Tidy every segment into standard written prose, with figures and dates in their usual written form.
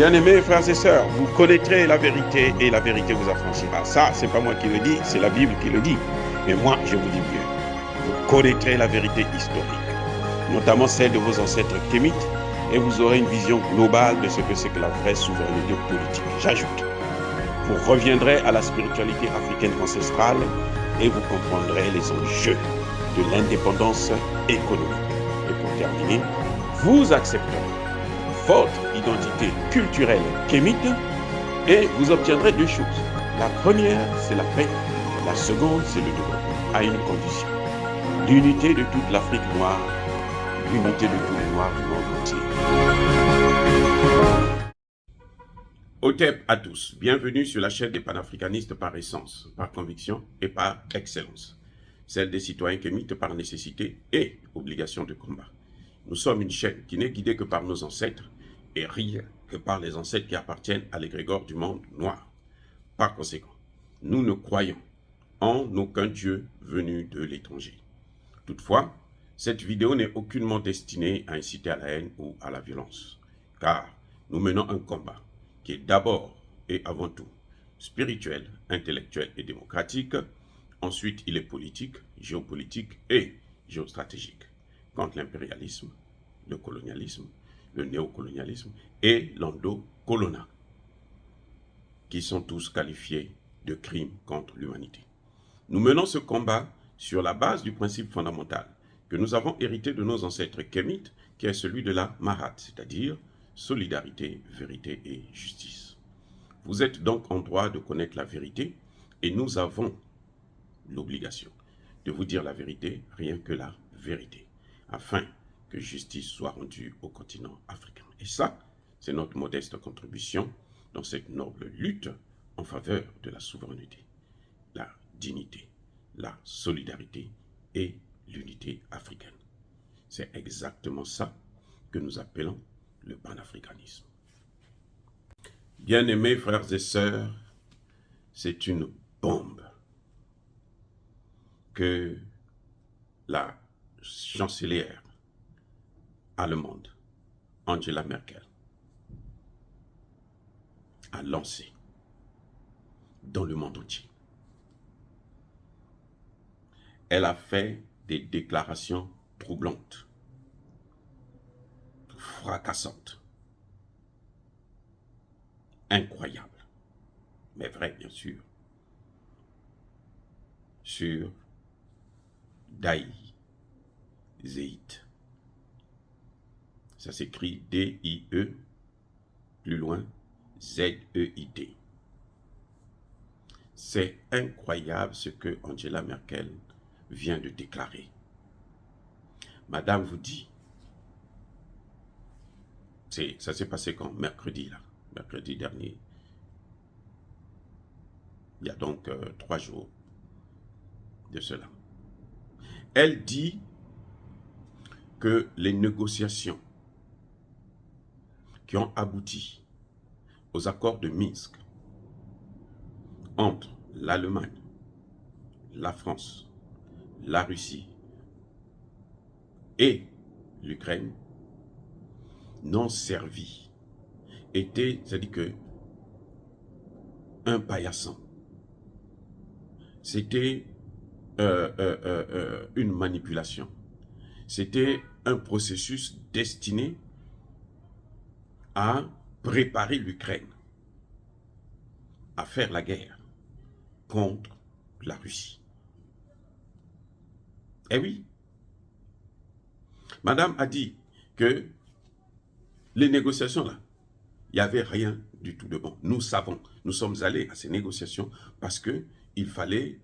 Bien-aimés frères et sœurs, vous connaîtrez la vérité et la vérité vous affranchira. Ça, c'est pas moi qui le dis, c'est la Bible qui le dit. Mais moi, je vous dis mieux. Vous connaîtrez la vérité historique, notamment celle de vos ancêtres kémites, et vous aurez une vision globale de ce que c'est que la vraie souveraineté politique. J'ajoute, vous reviendrez à la spiritualité africaine ancestrale et vous comprendrez les enjeux de l'indépendance économique. Et pour terminer, vous accepterez votre identité culturelle kémite et vous obtiendrez deux choses. La première, c'est la paix. La seconde, c'est le développement, à une condition. L'unité de toute l'Afrique noire, l'unité de tous les Noirs du monde entier. Otep à tous, bienvenue sur la chaîne des panafricanistes par essence, par conviction et par excellence. Celle des citoyens kémites par nécessité et obligation de combat. Nous sommes une chaîne qui n'est guidée que par nos ancêtres et rien que par les ancêtres qui appartiennent à l'égrégore du monde noir. Par conséquent, nous ne croyons en aucun dieu venu de l'étranger. Toutefois, cette vidéo n'est aucunement destinée à inciter à la haine ou à la violence, car nous menons un combat qui est d'abord et avant tout spirituel, intellectuel et démocratique. Ensuite, il est politique, géopolitique et géostratégique contre l'impérialisme, le colonialisme, le néocolonialisme et l'endocolona, qui sont tous qualifiés de crimes contre l'humanité. Nous menons ce combat sur la base du principe fondamental que nous avons hérité de nos ancêtres kémites, qui est celui de la Mahat, c'est-à-dire solidarité, vérité et justice. Vous êtes donc en droit de connaître la vérité et nous avons l'obligation de vous dire la vérité, rien que la vérité, afin que justice soit rendue au continent africain. Et ça, c'est notre modeste contribution dans cette noble lutte en faveur de la souveraineté, la dignité, la solidarité et l'unité africaine. C'est exactement ça que nous appelons le panafricanisme. Bien-aimés frères et sœurs, c'est une bombe que la chancelière allemande Angela Merkel a lancé dans le monde entier. Elle a fait des déclarations troublantes, fracassantes, incroyables, mais vraies bien sûr, sur Daï Zéït. Ça s'écrit D-I-E, plus loin, Z-E-I-T. C'est incroyable ce que Angela Merkel vient de déclarer. Madame vous dit, ça s'est passé quand? Mercredi dernier. Il y a donc 3 jours de cela. Elle dit que les négociations qui ont abouti aux accords de Minsk entre l'Allemagne, la France, la Russie et l'Ukraine n'ont servi, c'est-à-dire que un paillasson, c'était une manipulation, c'était un processus destiné à préparer l'Ukraine à faire la guerre contre la Russie. Eh oui, Madame a dit que les négociations là, il n'y avait rien du tout de bon. Nous savons, nous sommes allés à ces négociations parce qu'il fallait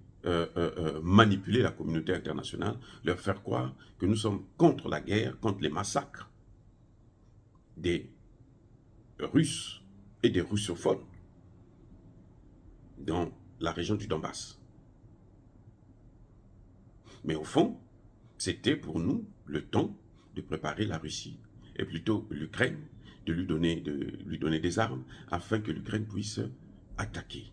manipuler la communauté internationale, leur faire croire que nous sommes contre la guerre, contre les massacres des Russes et des russophones dans la région du Donbass. Mais au fond, c'était pour nous le temps de préparer la Russie, et plutôt l'Ukraine, de lui donner des armes, afin que l'Ukraine puisse attaquer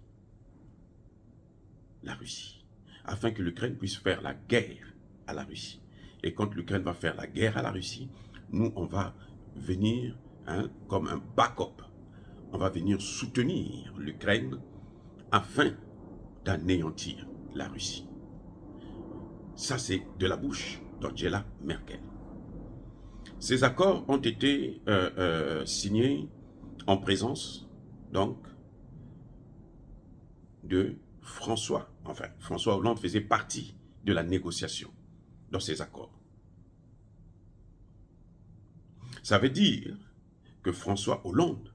la Russie, afin que l'Ukraine puisse faire la guerre à la Russie. Et quand l'Ukraine va faire la guerre à la Russie, nous, on va venir comme un backup on va venir soutenir l'Ukraine afin d'anéantir la Russie. Ça, c'est de la bouche d'Angela Merkel. Ces accords ont été signés en présence, donc, de François. Enfin, François Hollande faisait partie de la négociation dans ces accords. Ça veut dire que François Hollande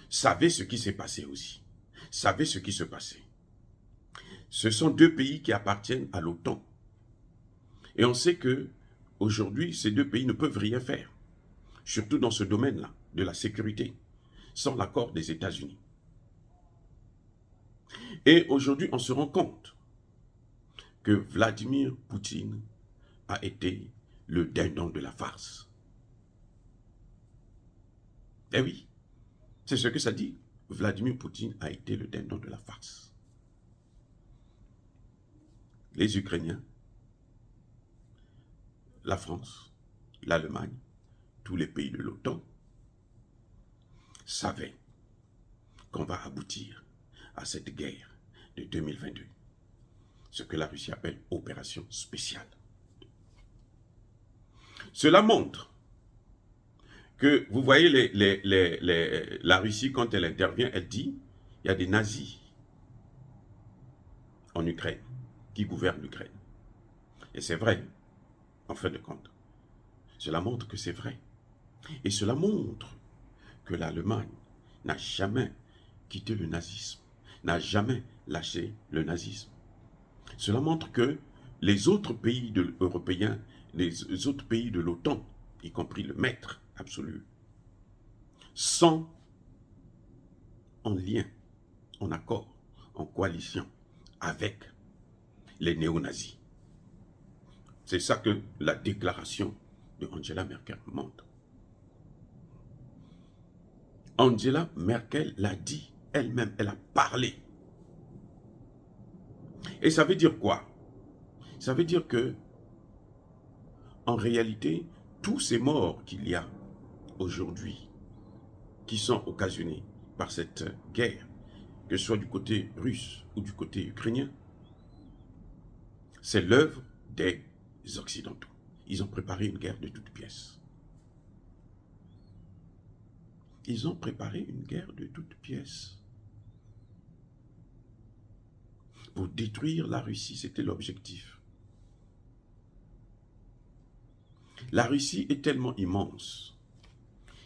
savait ce qui s'est passé aussi. Savait ce qui se passait. Ce sont deux pays qui appartiennent à l'OTAN. Et on sait que aujourd'hui, ces deux pays ne peuvent rien faire, surtout dans ce domaine-là, de la sécurité, sans l'accord des États-Unis. Et aujourd'hui, on se rend compte que Vladimir Poutine a été le dindon de la farce. Eh oui, c'est ce que ça dit. Vladimir Poutine a été le dindon de la farce. Les Ukrainiens, la France, l'Allemagne, tous les pays de l'OTAN savaient qu'on va aboutir à cette guerre de 2022, ce que la Russie appelle opération spéciale. Cela montre que, vous voyez, la Russie, quand elle intervient, elle dit, il y a des nazis en Ukraine, qui gouvernent l'Ukraine. Et c'est vrai, en fin de compte. Cela montre que c'est vrai. Et cela montre que l'Allemagne n'a jamais quitté le nazisme, n'a jamais lâché le nazisme. Cela montre que les autres pays européens, les autres pays de l'OTAN, y compris le maître absolu, sont en lien, en accord, en coalition avec les néo-nazis. C'est ça que la déclaration de Angela Merkel montre. Angela Merkel l'a dit elle-même, elle a parlé. Et ça veut dire quoi? Ça veut dire que, en réalité, tous ces morts qu'il y a aujourd'hui, qui sont occasionnés par cette guerre, que ce soit du côté russe ou du côté ukrainien, c'est l'œuvre des Occidentaux. Ils ont préparé une guerre de toutes pièces. Ils ont préparé une guerre de toutes pièces. Pour détruire la Russie, c'était l'objectif. La Russie est tellement immense.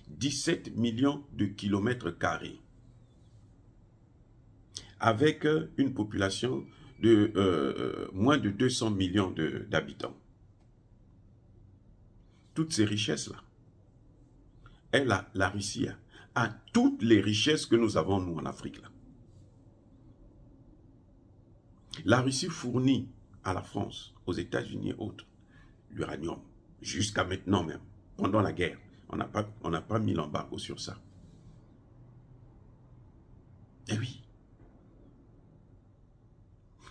17 millions de kilomètres carrés. Avec une population de moins de 200 millions d'habitants. Toutes ces richesses-là, la Russie a toutes les richesses que nous avons, nous, en Afrique. Là. La Russie fournit à la France, aux États-Unis et autres, l'uranium, jusqu'à maintenant même, pendant la guerre. On n'a pas mis l'embargo sur ça. Eh oui.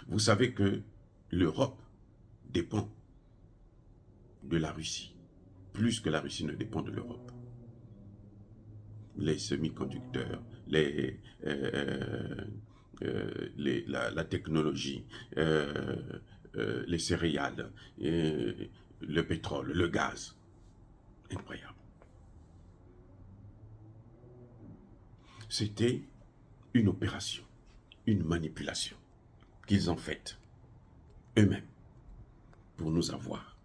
Vous savez que l'Europe dépend de la Russie, plus que la Russie ne dépend de l'Europe. Les semi-conducteurs, la technologie, les céréales, le pétrole, le gaz. Incroyable. C'était une opération, une manipulation qu'ils ont faite eux-mêmes pour nous avoir.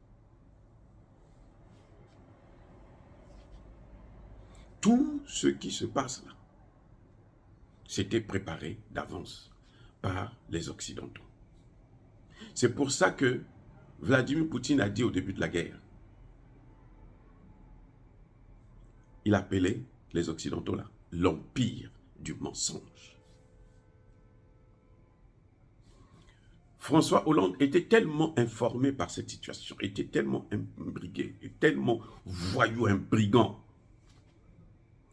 Tout ce qui se passe là, c'était préparé d'avance par les Occidentaux. C'est pour ça que Vladimir Poutine a dit au début de la guerre, il appelait les Occidentaux là, l'empire du mensonge. François Hollande était tellement informé par cette situation, était tellement imbrigué, tellement voyou, un brigand.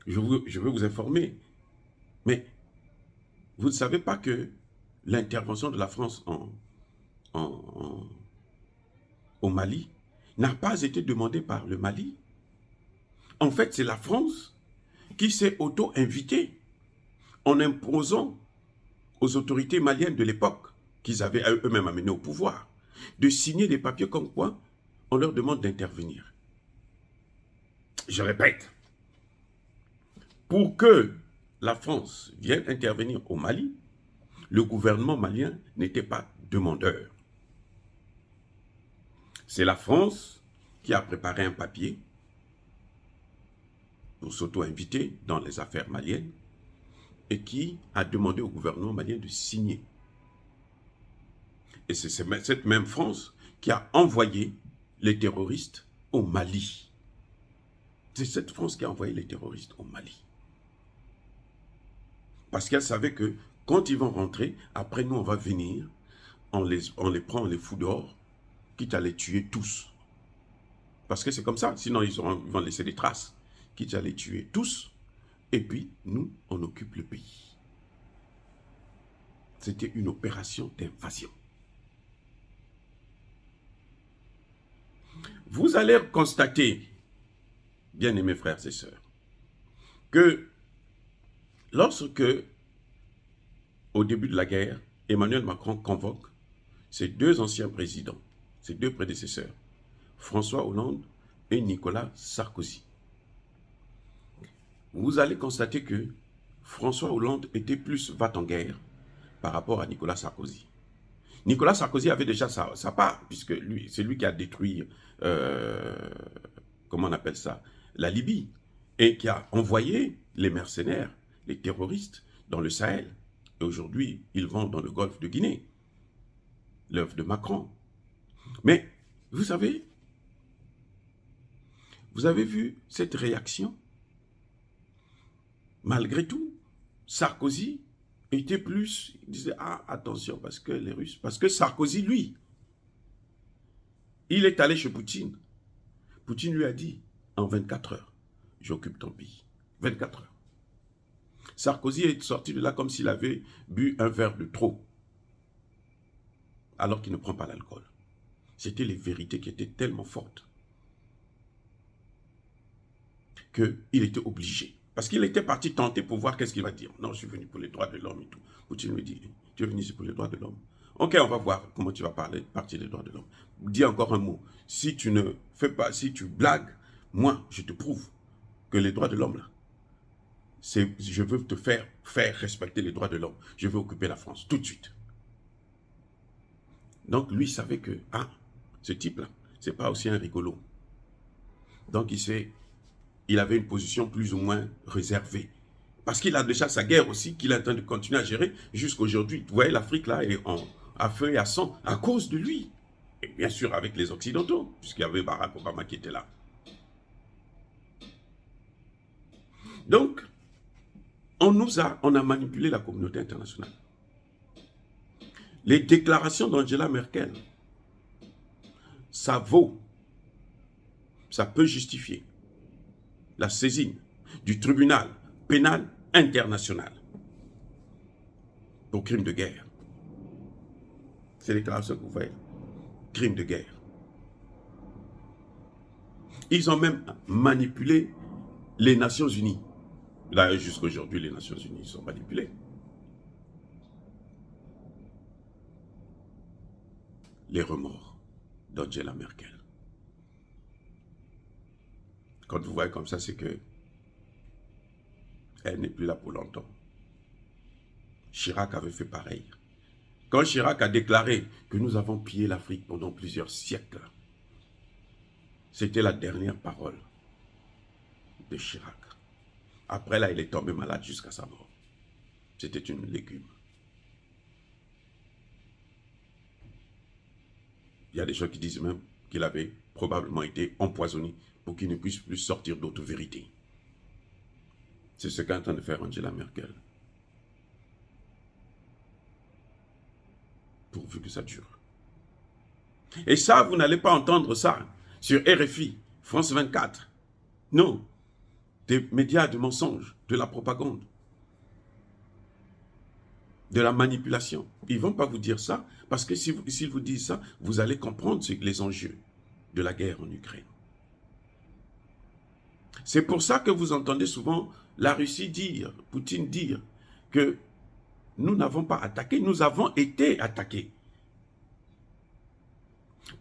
Je veux vous informer, mais vous ne savez pas que l'intervention de la France au Mali n'a pas été demandée par le Mali. En fait, c'est la France qui s'est auto-invitée en imposant aux autorités maliennes de l'époque, qu'ils avaient eux-mêmes amené au pouvoir, de signer des papiers comme quoi on leur demande d'intervenir. Je répète, pour que la France vienne intervenir au Mali, le gouvernement malien n'était pas demandeur. C'est la France qui a préparé un papier pour s'auto-inviter dans les affaires maliennes et qui a demandé au gouvernement malien de signer. Et c'est cette même France qui a envoyé les terroristes au Mali. C'est cette France qui a envoyé les terroristes au Mali. Parce qu'elle savait que quand ils vont rentrer, après nous on va venir, on les prend, on les fout dehors, quitte à les tuer tous. Parce que c'est comme ça, sinon ils vont laisser des traces. Quitte à les tuer tous, et puis nous, on occupe le pays. C'était une opération d'invasion. Vous allez constater, bien-aimés frères et sœurs, que lorsque, au début de la guerre, Emmanuel Macron convoque ses deux anciens présidents, ses deux prédécesseurs, François Hollande et Nicolas Sarkozy, vous allez constater que François Hollande était plus va-t-en-guerre par rapport à Nicolas Sarkozy. Nicolas Sarkozy avait déjà sa part, puisque c'est lui qui a détruit, comment on appelle ça, la Libye, et qui a envoyé les mercenaires, les terroristes, dans le Sahel. Et aujourd'hui, ils vont dans le golfe de Guinée, l'œuvre de Macron. Mais, vous savez, vous avez vu cette réaction? Malgré tout, Sarkozy était plus, il disait, ah, attention, parce que les Russes, parce que Sarkozy, lui, il est allé chez Poutine. Poutine lui a dit, en 24 heures, j'occupe ton pays. 24 heures. Sarkozy est sorti de là comme s'il avait bu un verre de trop, alors qu'il ne prend pas l'alcool. C'était les vérités qui étaient tellement fortes qu'il était obligé. Parce qu'il était parti tenter pour voir qu'est-ce qu'il va dire. Non, je suis venu pour les droits de l'homme et tout. Poutine lui dit, tu es venu ici pour les droits de l'homme. Ok, on va voir comment tu vas partir des droits de l'homme. Dis encore un mot. Si tu ne fais pas, si tu blagues, moi, je te prouve que les droits de l'homme, là, je veux te faire respecter les droits de l'homme. Je veux occuper la France, tout de suite. Donc, lui savait que, ah, ce type-là, c'est pas aussi un rigolo. Donc, il avait une position plus ou moins réservée. Parce qu'il a déjà sa guerre aussi, qu'il est en train de continuer à gérer jusqu'aujourd'hui. Vous voyez, l'Afrique, là, est à feu et à sang à cause de lui. Et bien sûr, avec les Occidentaux, puisqu'il y avait Barack Obama qui était là. Donc, on a manipulé la communauté internationale. Les déclarations d'Angela Merkel, ça peut justifier la saisine du tribunal pénal international pour crime de guerre. C'est les déclarations que vous voyez. Crime de guerre. Ils ont même manipulé les Nations Unies. D'ailleurs, jusqu'à aujourd'hui, les Nations Unies sont manipulées. Les remords d'Angela Merkel. Quand vous voyez comme ça, c'est que elle n'est plus là pour longtemps. Chirac avait fait pareil. Quand Chirac a déclaré que nous avons pillé l'Afrique pendant plusieurs siècles, c'était la dernière parole de Chirac. Après là, il est tombé malade jusqu'à sa mort. C'était une légume. Il y a des gens qui disent même qu'il avait probablement été empoisonné pour qu'il ne puisse plus sortir d'autres vérités. C'est ce qu'est en train de faire Angela Merkel. Pourvu que ça dure. Et ça, vous n'allez pas entendre ça sur RFI, France 24. Non. Des médias de mensonges, de la propagande, de la manipulation. Ils ne vont pas vous dire ça, parce que s'ils vous disent ça, vous allez comprendre les enjeux de la guerre en Ukraine. C'est pour ça que vous entendez souvent la Russie dire, Poutine dire, que nous n'avons pas attaqué, nous avons été attaqués.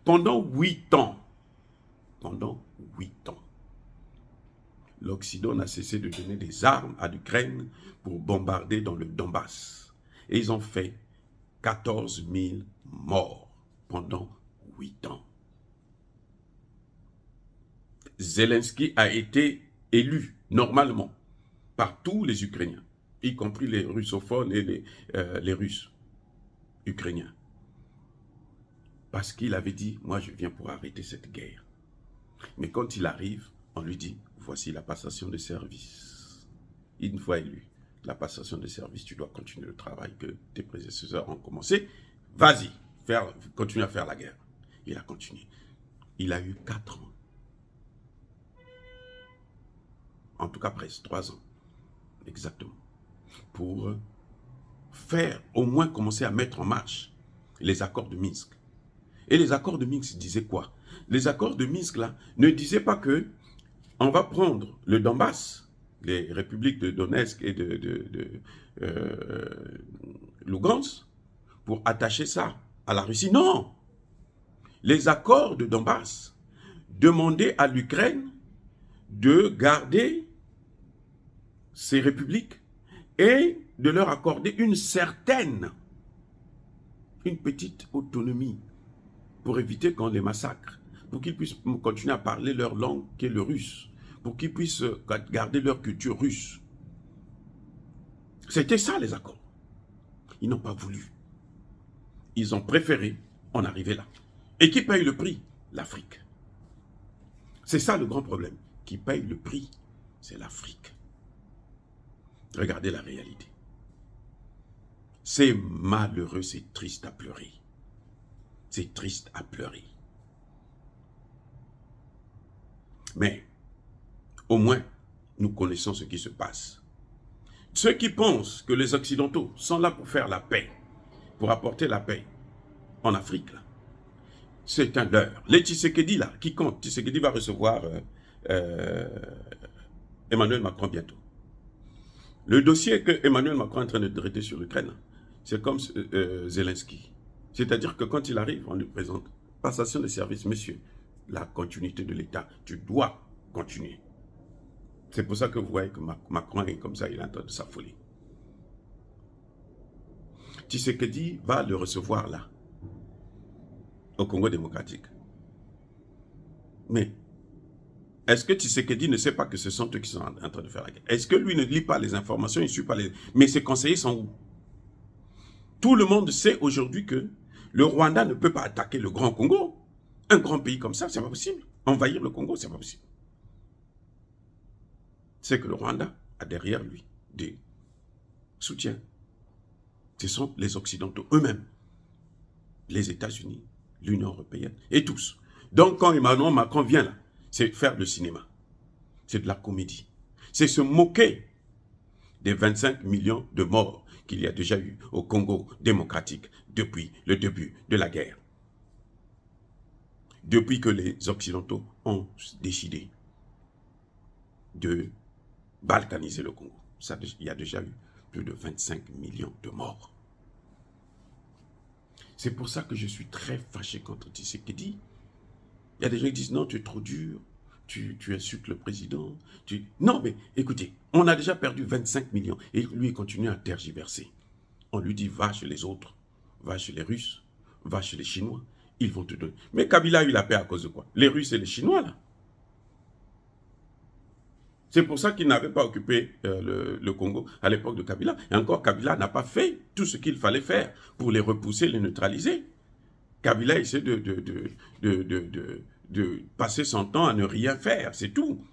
Pendant 8 ans, l'Occident n'a cessé de donner des armes à l'Ukraine pour bombarder dans le Donbass. Et ils ont fait 14 000 morts pendant 8 ans. Zelensky a été élu normalement par tous les Ukrainiens, y compris les russophones et les Russes ukrainiens. Parce qu'il avait dit, moi je viens pour arrêter cette guerre. Mais quand il arrive, on lui dit, voici la passation de service. Une fois élu, la passation de service, tu dois continuer le travail que tes prédécesseurs ont commencé. Vas-y, continue à faire la guerre. Il a continué. Il a eu 4 ans. En tout cas presque 3 ans. Exactement. Pour faire, au moins commencer à mettre en marche les accords de Minsk. Et les accords de Minsk disaient quoi? Les accords de Minsk, là, ne disaient pas que on va prendre le Donbass, les républiques de Donetsk et de Lugansk, pour attacher ça à la Russie. Non! Les accords de Donbass demandaient à l'Ukraine de garder ces républiques et de leur accorder une petite autonomie pour éviter qu'on les massacre, pour qu'ils puissent continuer à parler leur langue qui est le russe, pour qu'ils puissent garder leur culture russe. C'était ça les accords. Ils n'ont pas voulu. Ils ont préféré en arriver là. Et qui paye le prix? L'Afrique. C'est ça le grand problème. Qui paye le prix? C'est l'Afrique. Regardez la réalité. C'est malheureux, c'est triste à pleurer. C'est triste à pleurer. Mais, au moins, nous connaissons ce qui se passe. Ceux qui pensent que les Occidentaux sont là pour faire la paix, pour apporter la paix en Afrique, c'est un leurre. Les Tshisekedi, là, qui compte, Tshisekedi va recevoir Emmanuel Macron bientôt. Le dossier que Emmanuel Macron est en train de traiter sur l'Ukraine, c'est comme Zelensky. C'est-à-dire que quand il arrive, on lui présente passation de service, monsieur, la continuité de l'État, tu dois continuer. C'est pour ça que vous voyez que Macron est comme ça, il est en train de s'affoler. Tshisekedi va le recevoir là, au Congo démocratique. Mais, est-ce que Tshisekedi ne sait pas que ce sont eux qui sont en train de faire la guerre? Est-ce que lui ne lit pas les informations, il ne suit pas les... Mais ses conseillers sont où? Tout le monde sait aujourd'hui que le Rwanda ne peut pas attaquer le Grand Congo. Un grand pays comme ça, c'est pas possible. Envahir le Congo, c'est pas possible. C'est que le Rwanda a derrière lui des soutiens. Ce sont les Occidentaux eux-mêmes, les États-Unis, l'Union européenne et tous. Donc quand Emmanuel Macron vient là, c'est faire le cinéma. C'est de la comédie. C'est se moquer des 25 millions de morts qu'il y a déjà eu au Congo démocratique depuis le début de la guerre. Depuis que les Occidentaux ont décidé de balkaniser le Congo. Il y a déjà eu plus de 25 millions de morts. C'est pour ça que je suis très fâché contre Tshisekedi. Il y a des gens qui disent non, tu es trop dur, tu insultes le président. Non, mais écoutez, on a déjà perdu 25 millions et lui il continue à tergiverser. On lui dit va chez les autres, va chez les Russes, va chez les Chinois, ils vont te donner. Mais Kabila a eu la paix à cause de quoi? Les Russes et les Chinois là. C'est pour ça qu'il n'avait pas occupé le Congo à l'époque de Kabila. Et encore, Kabila n'a pas fait tout ce qu'il fallait faire pour les repousser, les neutraliser. Kabila essaie de passer son temps à ne rien faire, c'est tout.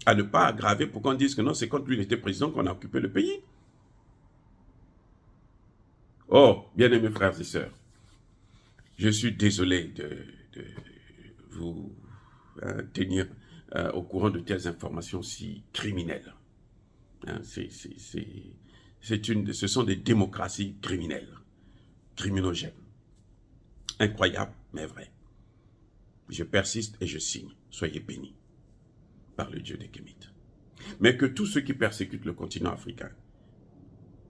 À ne pas aggraver pour qu'on dise que non, c'est quand lui il était président qu'on a occupé le pays. Oh, bien-aimés frères et sœurs, je suis désolé de vous tenir au courant de telles informations si criminelles. Hein, ce sont des démocraties criminelles, criminogènes. Incroyable, mais vrai. Je persiste et je signe. Soyez bénis par le Dieu des Kémites. Mais que tous ceux qui persécutent le continent africain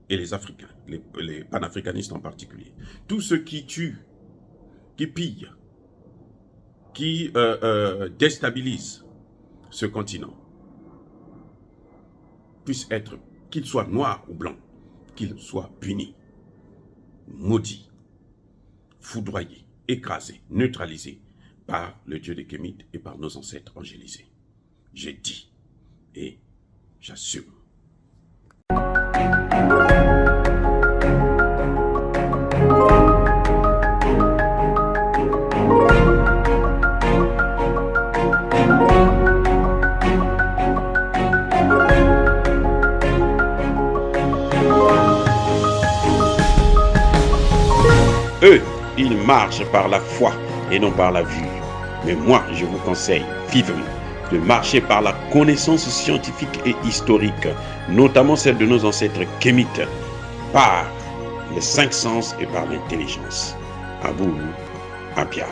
et les Africains, les panafricanistes en particulier, tous ceux qui tuent, qui pillent, qui déstabilisent ce continent, puissent être, qu'ils soient noirs ou blancs, qu'ils soient punis, maudits, foudroyés, écrasés, neutralisés par le Dieu des Kémites et par nos ancêtres angélisés. J'ai dit et j'assume. Eux, ils marchent par la foi et non par la vue. Mais moi, je vous conseille vivement de marcher par la connaissance scientifique et historique, notamment celle de nos ancêtres kémites, par les 5 sens et par l'intelligence. À vous, Apia.